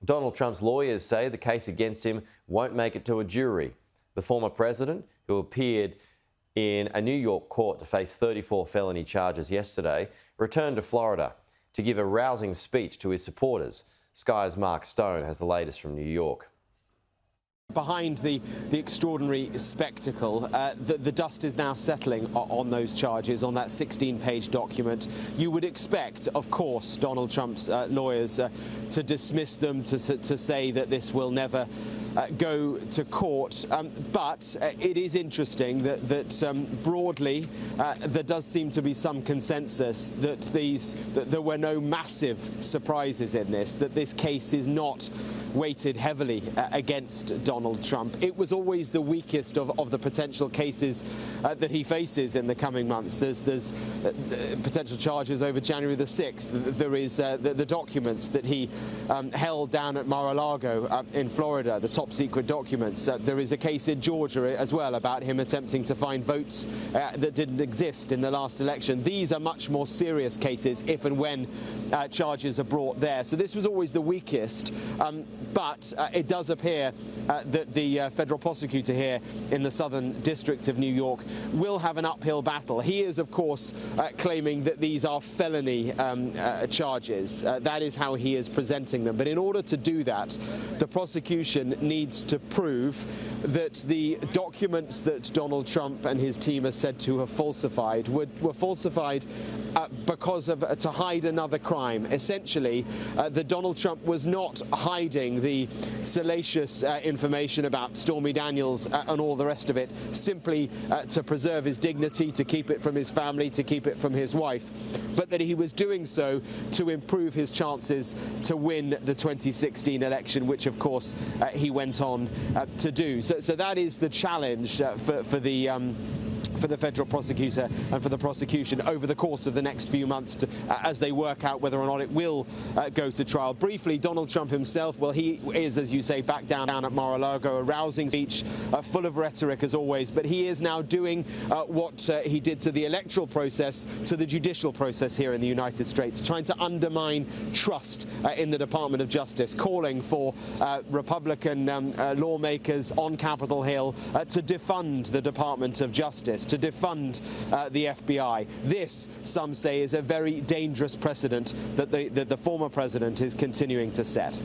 Donald Trump's lawyers say the case against him won't make it to a jury. The former president, who appeared in a New York court to face 34 felony charges yesterday, returned to Florida to give a rousing speech to his supporters. Sky's Mark Stone has the latest from New York. Behind the extraordinary spectacle, the dust is now settling on those charges, on that 16-page document. You would expect, of course, Donald Trump's lawyers to dismiss them, to say that this will never go to court. But it is interesting that broadly there does seem to be some consensus that there were no massive surprises in this, that this case is not weighted heavily against Donald Trump. It was always the weakest of the potential cases that he faces in the coming months. There's potential charges over January the 6th. There is the documents that he held down at Mar-a-Lago in Florida, the top secret documents. There is a case in Georgia as well about him attempting to find votes that didn't exist in the last election. These are much more serious cases if and when charges are brought there. So this was always the weakest. But it does appear that the federal prosecutor here in the Southern District of New York will have an uphill battle. He is, of course, claiming that these are felony charges. That is how he is presenting them. But in order to do that, the prosecution needs to prove that the documents that Donald Trump and his team are said to have falsified were falsified because of to hide another crime. Essentially, that Donald Trump was not hiding the salacious information about Stormy Daniels and all the rest of it simply to preserve his dignity, to keep it from his family, to keep it from his wife, but that he was doing so to improve his chances to win the 2016 election, which of course he went on to do. So that is the challenge for the federal prosecutor and for the prosecution over the course of the next few months as they work out whether or not it will go to trial. Briefly, Donald Trump himself, well, he is, as you say, back down at Mar-a-Lago, a rousing speech, full of rhetoric as always, but he is now doing what he did to the electoral process, to the judicial process here in the United States, trying to undermine trust in the Department of Justice, calling for Republican lawmakers on Capitol Hill to defund the Department of Justice, to defund the FBI. This, some say, is a very dangerous precedent that the former president is continuing to set.